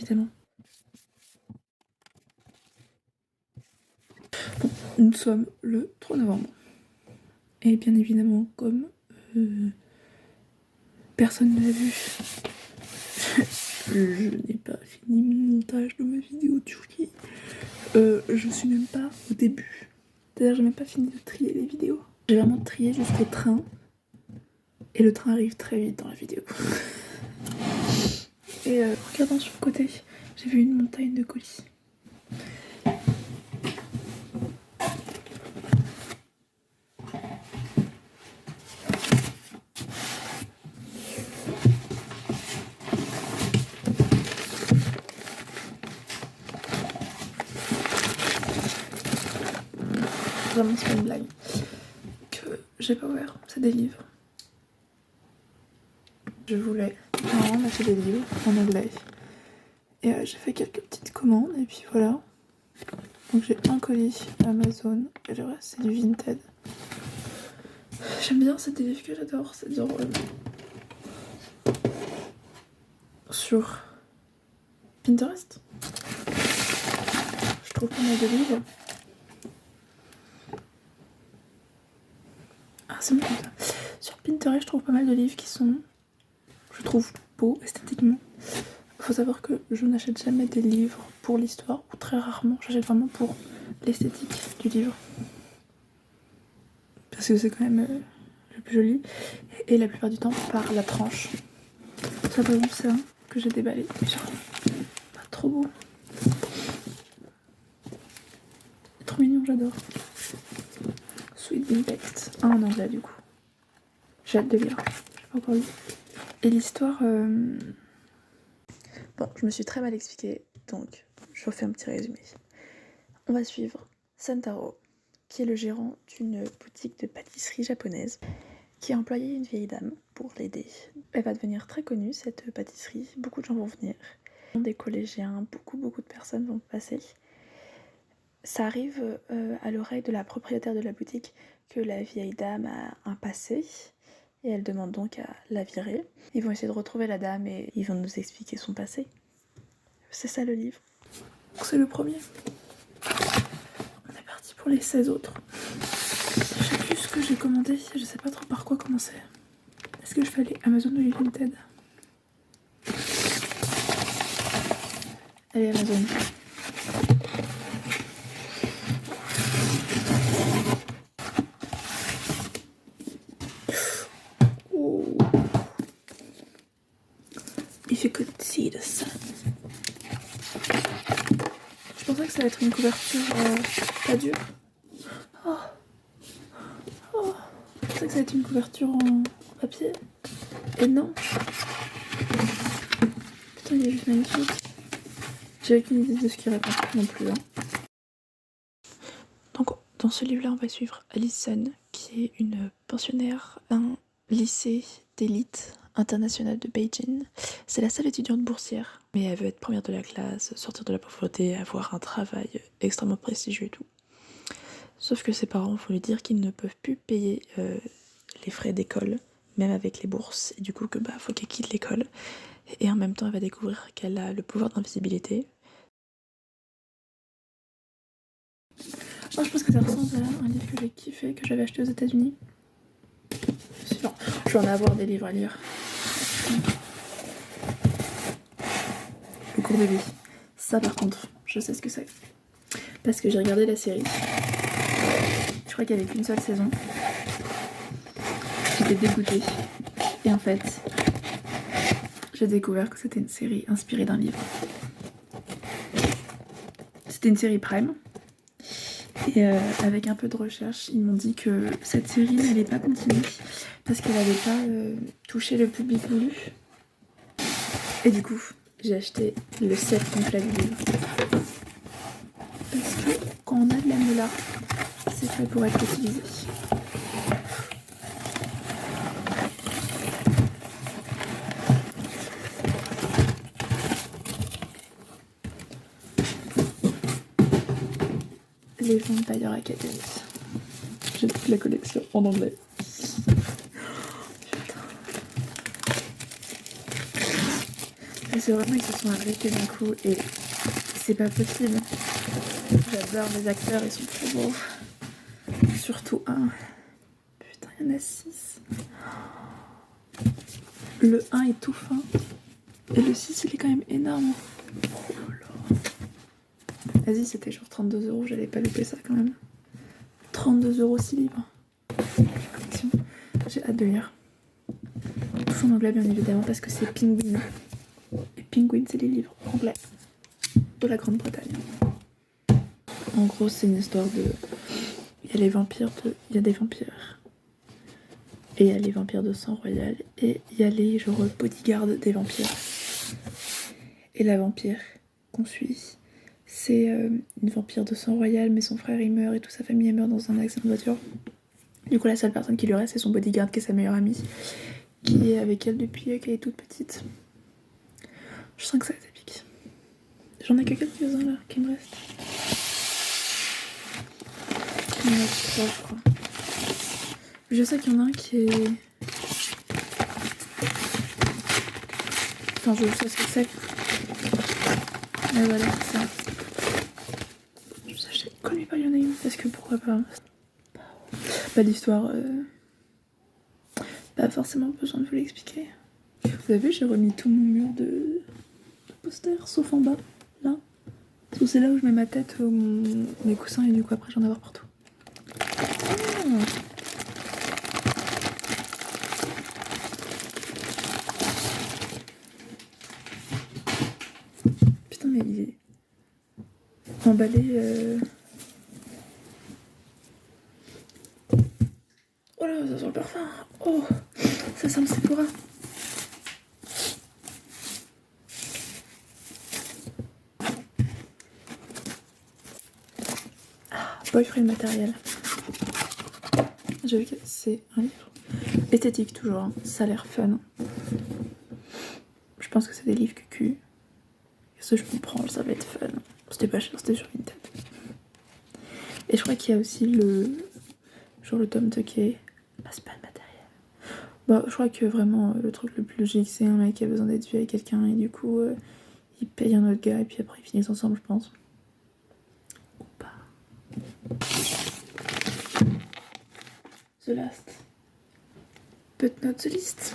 évidemment. Bon, nous sommes le 3 novembre. Et bien évidemment, comme personne ne l'a vu, je n'ai pas fini mon montage de ma vidéo Turquie. Je suis même pas au début. C'est-à-dire, j'ai même pas fini de trier les vidéos. J'ai vraiment trié jusqu'au train. Et le train arrive très vite dans la vidéo. Et regardant sur le côté, j'ai vu une montagne de colis. Vraiment, c'est pas une blague. Que j'ai pas ouvert, c'est des livres. Je voulais vraiment acheter des livres en anglais. Et j'ai fait quelques petites commandes et puis voilà. Donc j'ai un colis Amazon et le reste c'est du Vinted. J'aime bien, c'est des livres que j'adore, c'est genre sur Pinterest. Je trouve pas mal de livres. Ah c'est bon ça. Sur Pinterest je trouve pas mal de livres qui sont, je trouve, beaux esthétiquement. Faut savoir que je n'achète jamais des livres pour l'histoire, ou très rarement, j'achète vraiment pour l'esthétique du livre. Parce que c'est quand même le plus joli. Et la plupart du temps par la tranche. Ça par exemple c'est un que j'ai déballé. Genre, pas trop beau. Trop mignon, j'adore. Sweet Bean Baked. En anglais du coup. J'ai hâte de lire. J'ai pas encore lu. Et l'histoire... Bon, je me suis très mal expliquée, donc je refais un petit résumé. On va suivre Sentaro, qui est le gérant d'une boutique de pâtisserie japonaise, qui a employé une vieille dame pour l'aider. Elle va devenir très connue, cette pâtisserie. Beaucoup de gens vont venir. Des collégiens, beaucoup de personnes vont passer. Ça arrive à l'oreille de la propriétaire de la boutique que la vieille dame a un passé. Et elle demande donc à la virer. Ils vont essayer de retrouver la dame et ils vont nous expliquer son passé. C'est ça le livre. C'est le premier. On est parti pour les 16 autres. Je sais plus ce que j'ai commandé, je sais pas trop par quoi commencer. Est-ce que je fais aller Amazon ou les Vinted? Allez, Amazon. Oh. If you could see the sun. Je pensais que ça allait être une couverture pas dure. Oh. Oh. Je pensais que ça allait être une couverture en papier. Et non. Putain, il est juste magnifique. J'ai aucune idée de ce qu'il raconte non plus. Hein. Donc, dans ce livre-là, on va suivre Alison, qui est une pensionnaire d'un lycée d'élite international de Beijing. C'est la seule étudiante boursière, mais elle veut être première de la classe, sortir de la pauvreté, avoir un travail extrêmement prestigieux et tout. Sauf que ses parents vont lui dire qu'ils ne peuvent plus payer les frais d'école, même avec les bourses, et du coup que faut qu'elle quitte l'école. Et en même temps, elle va découvrir qu'elle a le pouvoir d'invisibilité. Oh, je pense que ça ressemble à un livre que j'ai kiffé, que j'avais acheté aux États-Unis. Bon, je vais en avoir des livres à lire. Le cours de vie. Ça, par contre, je sais ce que c'est. Parce que j'ai regardé la série. Je crois qu'il n'y avait qu'une seule saison. J'étais dégoûtée. Et en fait, j'ai découvert que c'était une série inspirée d'un livre. C'était une série Prime. Et avec un peu de recherche, ils m'ont dit que cette série n'allait pas continuer parce qu'elle n'avait pas touché le public voulu. Et du coup, j'ai acheté le set complet du livre. Parce que quand on a de la moula, c'est fait pour être utilisé. Les Vampire Academy. J'ai toute la collection en anglais. c'est vraiment, ils se sont arrêtés d'un coup et c'est pas possible. J'adore les acteurs, ils sont trop beaux. Surtout un. Putain, il y en a 6. Le 1 est tout fin. Et le 6, il est quand même énorme. Oh là là. Vas-y, c'était genre 32 €, j'allais pas louper ça quand même. 32 €, 6 livres. J'ai hâte de lire. Tout en anglais, bien évidemment, parce que c'est Penguin. Et Penguin, c'est les livres anglais de la Grande-Bretagne. En gros, c'est une histoire de... Il y a des vampires. Et il y a les vampires de sang royal. Et il y a les genre bodyguards des vampires. Et la vampire qu'on suit, c'est une vampire de sang royal, mais son frère il meurt et toute sa famille meurt dans un accident de voiture. Du coup, la seule personne qui lui reste, c'est son bodyguard qui est sa meilleure amie, qui est avec elle depuis qu'elle est toute petite. Je sens que ça va être épique. J'en ai que quelques-uns là qui me restent. Il y en a 3, je crois. Je sais qu'il y en a un qui est... Enfin, je sais ce que c'est. Mais voilà, c'est ça. Je sais, je connais pas, il y en a une, parce que pourquoi pas. Pas d'histoire... Pas forcément besoin de vous l'expliquer. Vous avez vu, j'ai remis tout mon mur de posters, sauf en bas, là. Parce que c'est là où je mets ma tête, mes coussins, et du coup après j'en ai avoir partout. Ah. Putain, mais il est emballé... Oh là, ça sent le parfum. Oh, ça sent le Sephora. Boyfriend matériel. J'ai vu que c'est un livre esthétique toujours, hein. Ça a l'air fun. Je pense que c'est des livres QQ. Ça je comprends, ça va être fun. C'était pas cher, c'était sur Vinted. Et je crois qu'il y a aussi le tome 2 qui est... Ah, c'est pas le matériel. Bah, je crois que vraiment le truc le plus logique, c'est un mec qui a besoin d'être vu avec quelqu'un et du coup il paye un autre gars et puis après ils finissent ensemble, je pense. Ou pas. The last but not the least.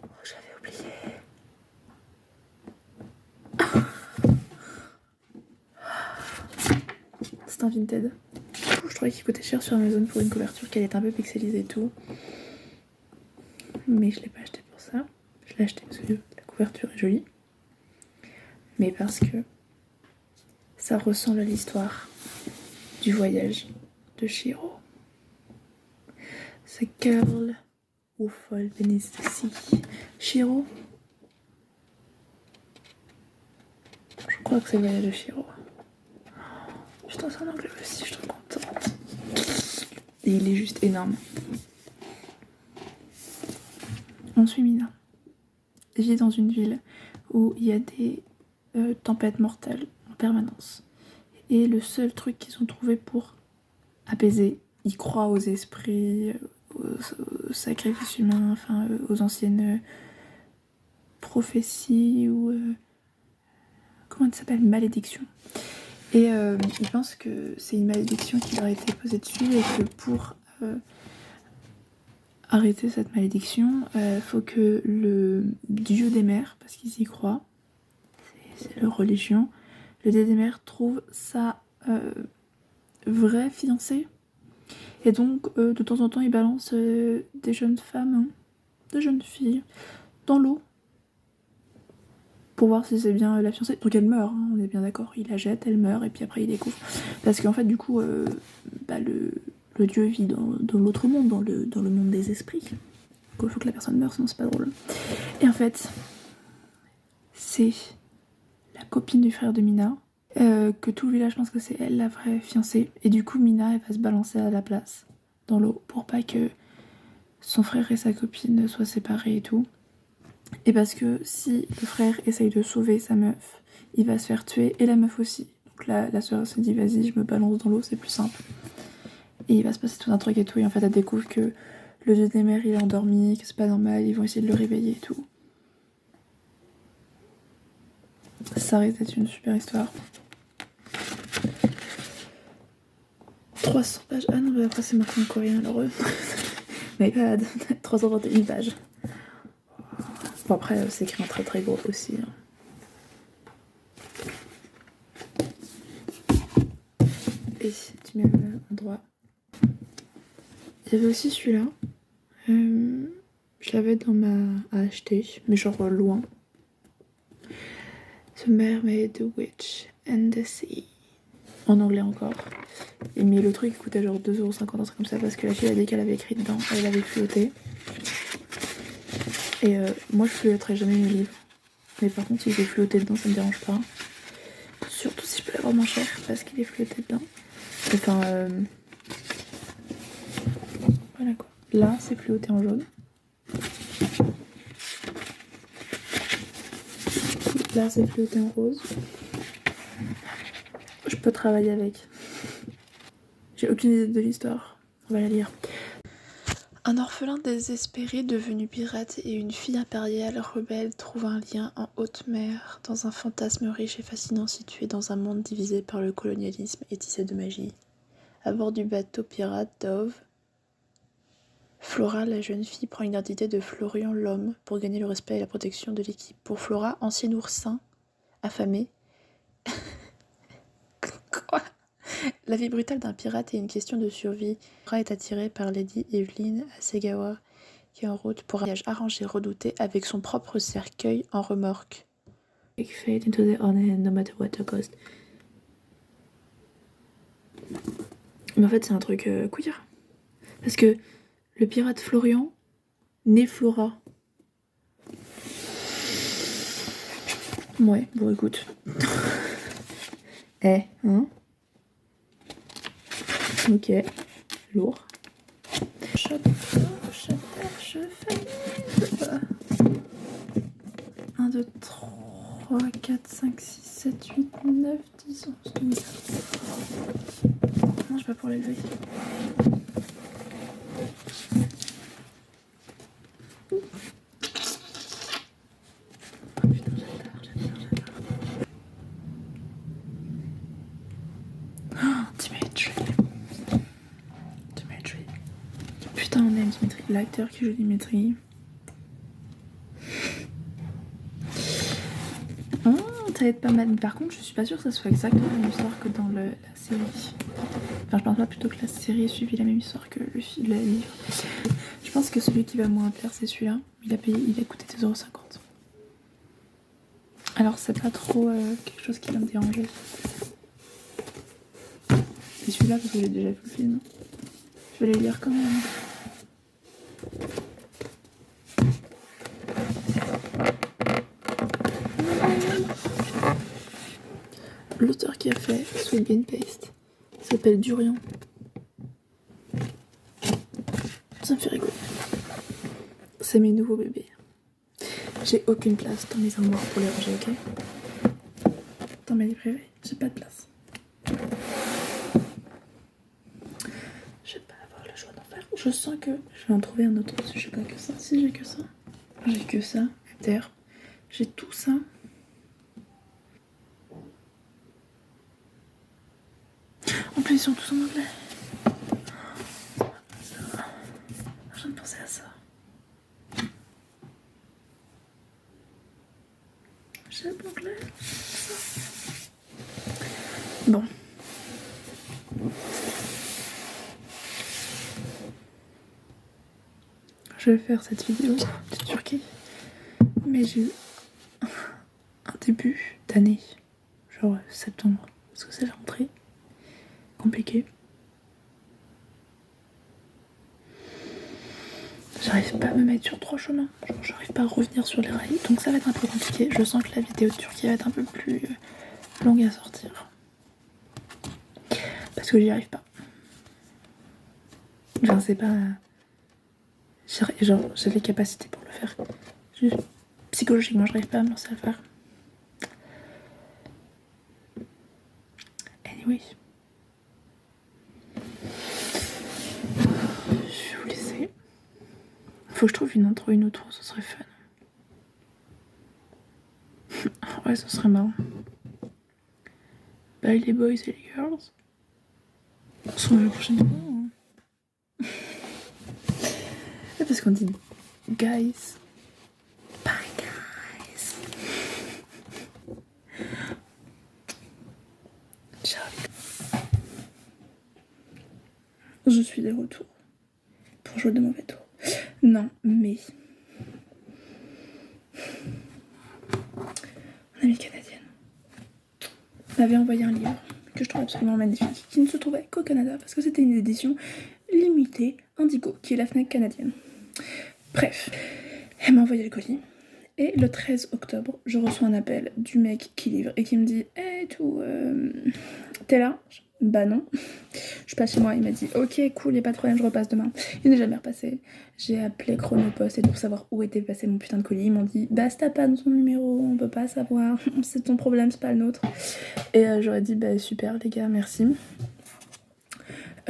Oh, j'avais oublié. C'est un Vinted. Je trouvais qu'il coûtait cher sur Amazon pour une couverture qu'elle est un peu pixelisée et tout. Mais je l'ai pas acheté pour ça. Je l'ai acheté parce que la couverture est jolie. Mais parce que ça ressemble à l'histoire du voyage de Shiro. C'est Carl Ufol Benessi. Shiro. Je crois que c'est le voyage de Shiro. Putain, c'est en anglais aussi, je suis trop contente. Et il est juste énorme. On suit Mina. Elle vit dans une ville où il y a des tempêtes mortelles en permanence. Et le seul truc qu'ils ont trouvé pour apaiser, ils croient aux esprits, aux sacrifices humains, enfin aux anciennes prophéties ou... comment ça s'appelle, malédiction. Et ils pensent que c'est une malédiction qui leur a été posée dessus et que pour arrêter cette malédiction, faut que le dieu des mers, parce qu'ils y croient, c'est leur religion, le dieu des mers trouve sa vraie fiancée. Et donc de temps en temps il balance des jeunes femmes, hein, des jeunes filles, dans l'eau pour voir si c'est bien la fiancée. Donc elle meurt, hein, on est bien d'accord, il la jette, elle meurt et puis après il découvre. Parce qu'en fait du coup le dieu vit dans l'autre monde, dans le monde des esprits. Donc il faut que la personne meure, sinon c'est pas drôle. Et en fait c'est la copine du frère de Mina, que tout le village pense que c'est elle la vraie fiancée. Et du coup Mina elle va se balancer à la place dans l'eau pour pas que son frère et sa copine soient séparés et tout. Et parce que si le frère essaye de sauver sa meuf, il va se faire tuer et la meuf aussi. Donc là, la soeur se dit vas-y, je me balance dans l'eau, c'est plus simple. Et il va se passer tout un truc et tout. Et en fait, elle découvre que le dieu des mers il est endormi, que c'est pas normal, ils vont essayer de le réveiller et tout. Ça risque d'être une super histoire. 300 pages. Ah non, mais après c'est marqué en coréen alors. My bad. 321 pages. Bon, après, c'est écrit en très très gros aussi. Hein. Et tu mets l'endroit. Il y avait aussi celui-là. Je l'avais dans ma à acheter, mais genre loin. The Mermaid, the Witch and the Sea. En anglais encore. Mais le truc coûtait genre 2,50€, un truc comme ça, parce que la fille a dit qu'elle avait écrit dedans, elle avait fluoté. Et moi je fluoterai jamais mes livres. Mais par contre, si j'ai fluoté dedans, ça me dérange pas. Surtout si je peux l'avoir moins cher, parce qu'il est fluoté dedans. Enfin, voilà quoi. Là, c'est fluoté en jaune. Là, c'est fluoté en rose. Je peux travailler avec. J'ai aucune idée de l'histoire. On va la lire. Un orphelin désespéré devenu pirate et une fille impériale rebelle trouvent un lien en haute mer dans un fantasme riche et fascinant situé dans un monde divisé par le colonialisme et tissé de magie. À bord du bateau pirate Dove, Flora, la jeune fille, prend l'identité de Florian l'homme pour gagner le respect et la protection de l'équipe. Pour Flora, ancien oursin, affamé, quoi ? La vie brutale d'un pirate est une question de survie. Flora est attirée par Lady Evelyn Hasegawa, qui est en route pour un voyage arrangé redouté avec son propre cercueil en remorque. Take fate into the unknown, no matter what the cost. Mais en fait, c'est un truc queer. Parce que le pirate Florian naît Flora. Ouais, bon écoute. Hein Ok, lourd. Je fais 1, 2, 3, 4, 5, 6, 7, 8, 9, 10, 11, 12. Non, je vais pas pour l'élever. Oh putain, j'adore. Dimitri. Putain, on aime Dimitri. L'acteur qui joue Dimitri. Ça va être pas mal. Mais par contre, je suis pas sûre que ça soit exactement la même histoire que dans la série. Enfin, je pense pas plutôt que la série ait suivi la même histoire que le livre. Je pense que celui qui va moins plaire, c'est celui-là. Il a coûté 2,50€. Alors, c'est pas trop quelque chose qui va me déranger. C'est celui-là parce que j'ai déjà vu le film. Je vais les lire quand même. L'auteur qui a fait Sweet Bean Paste s'appelle Durian. Ça me fait rigoler. C'est mes nouveaux bébés. J'ai aucune place dans mes armoires pour les ranger, ok ? Dans ma librairie, j'ai pas de place. Je vais pas avoir le choix d'en faire. Je sens que je vais en trouver un autre si j'ai pas que ça. Si j'ai que ça. J'ai que ça. Terre. J'ai tout ça. En plus, ils sont tous en anglais. Je viens de penser à ça. J'ai l'anglais. Bon. Je vais faire cette vidéo de Turquie. Mais j'ai eu un début d'année. Genre septembre. Parce que c'est la rentrée. Compliqué. J'arrive pas à me mettre sur 3 chemins. Genre, j'arrive pas à revenir sur les rails. Donc ça va être un peu compliqué. Je sens que la vidéo de Turquie va être un peu plus longue à sortir. Parce que j'y arrive pas. Genre, c'est pas. Genre, j'ai les capacités pour le faire. Juste, psychologiquement, j'arrive pas à me lancer à le faire. Anyway. Faut que je trouve une intro, une outro, ce serait fun. Ouais, ce serait marrant. Bah, les boys et les girls. Sur la prochaine fois. Hein. Parce qu'on dit guys. Bye guys. Ciao. Je suis de retour. Pour jouer de mauvais tours. Non, mais... Mon amie canadienne m'avait envoyé un livre que je trouve absolument magnifique, qui ne se trouvait qu'au Canada, parce que c'était une édition limitée Indigo, qui est la Fnac canadienne. Bref, elle m'a envoyé le colis, et le 13 octobre, je reçois un appel du mec qui livre, et qui me dit « Hey, tout, t'es là ?» Bah non. Je passe chez moi, il m'a dit « Ok, cool, y'a pas de problème, je repasse demain. » Il n'est jamais repassé. J'ai appelé Chronopost et pour savoir où était passé mon putain de colis, ils m'ont dit « Bah si t'as pas ton numéro, on peut pas savoir, c'est ton problème, c'est pas le nôtre. » Et j'aurais dit « Bah super les gars, merci. »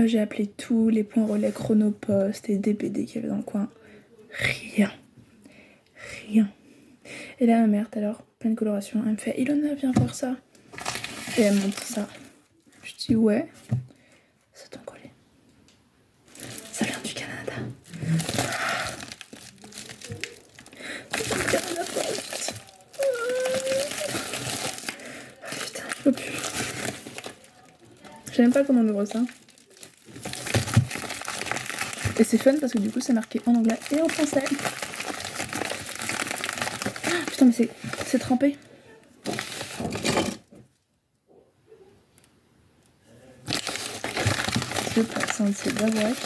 J'ai appelé tous les points relais Chronopost et DPD qu'il y avait dans le coin. Rien. Rien. Et là ma mère, tout à l'heure, pleine coloration, elle me fait « Ilona, viens voir ça. » Et elle me montre ça. Je dis « Ouais. » C'est ton colis. Ça vient du Canada. Canada Post. Putain, je peux plus. Je sais même pas comment on ouvre ça. Et c'est fun parce que du coup c'est marqué en anglais et en français. Putain mais c'est trempé. Je passe un petit bavouac.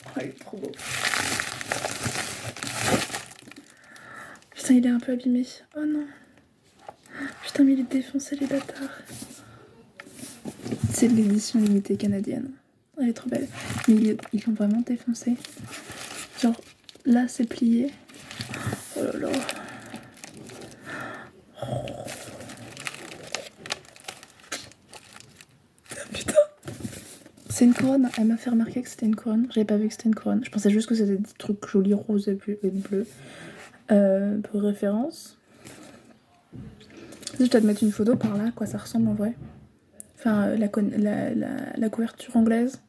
Oh, il est trop beau. Putain, il est un peu abîmé. Oh non. Putain, mais il est défoncé, les bâtards. C'est de l'édition limitée canadienne. Elle est trop belle. Mais ils l'ont vraiment défoncé. Genre, là, c'est plié. Oh là là. Putain. C'est une couronne. Elle m'a fait remarquer que c'était une couronne. J'avais pas vu que c'était une couronne. Je pensais juste que c'était des trucs jolis, roses et bleus. Pour référence. Je vais te mettre une photo par là, à quoi ça ressemble en vrai. Enfin, la couverture anglaise.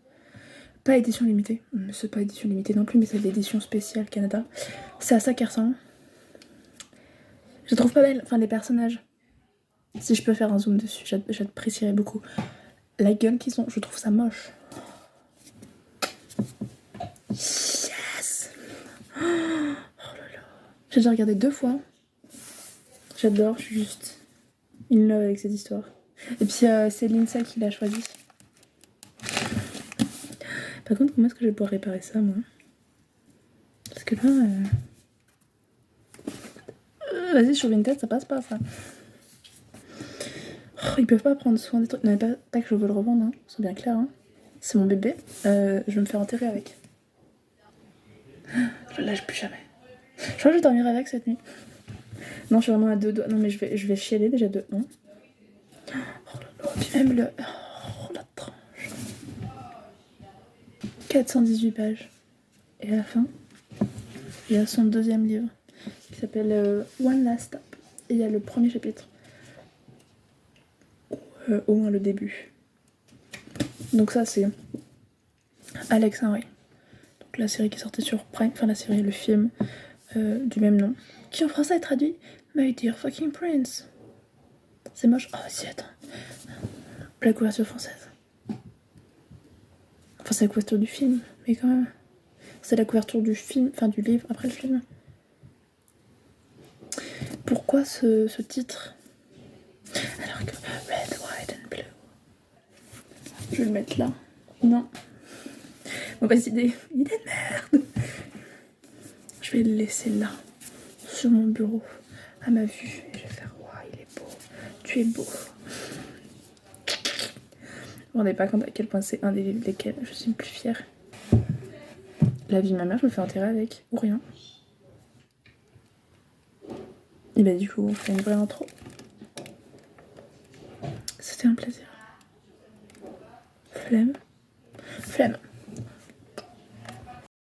Pas édition limitée. C'est pas édition limitée non plus, mais c'est l'édition spéciale Canada. C'est à ça qu'elle ressemble. Je trouve pas belle. Enfin, les personnages. Si je peux faire un zoom dessus, j'apprécierais beaucoup. La gueule qu'ils ont, je trouve ça moche. Yes! Oh là là. J'ai déjà regardé 2 fois. J'adore, je suis juste in love avec cette histoire. Et puis c'est Lindsay qui l'a choisi. Par contre, comment est-ce que je vais pouvoir réparer ça, moi? Parce que là... Vas-y, sur Vinted, ça passe pas, ça. Oh, ils peuvent pas prendre soin des trucs. Non, pas que je veux le revendre, hein. C'est bien clair. Hein. C'est mon bébé. Je vais me faire enterrer avec. Je le lâche plus jamais. Je crois que je vais dormir avec cette nuit. Non, je suis vraiment à 2 doigts. Non, mais je vais chialer déjà de 1. Oh là là. Puis même le... Oh, la tranche. 418 pages. Et à la fin, il y a son 2e livre qui s'appelle One Last Stop. Et il y a le premier chapitre. Au moins le début. Donc ça, c'est Alex Henry. Donc la série qui est sortie sur Prime, enfin la série, le film du même nom, qui en français est traduit My Dear Fucking Prince. C'est moche. Oh si, attends. La couverture française. Enfin, c'est la couverture du film, mais quand même. C'est la couverture du film, enfin du livre après le film. Pourquoi ce titre? Alors que Red, White and Blue. Je vais le mettre là. Non. Mauvaise idée. Idée de merde. Je vais le laisser là, sur mon bureau, à ma vue. Et je vais faire waouh, il est beau. Tu es beau. Vous vous rendez pas compte à quel point c'est un des livres desquels je suis le plus fière. La vie de ma mère, je me fais enterrer avec, ou rien. Et bah du coup, on fait une vraie intro. C'était un plaisir. Flemme. Flemme.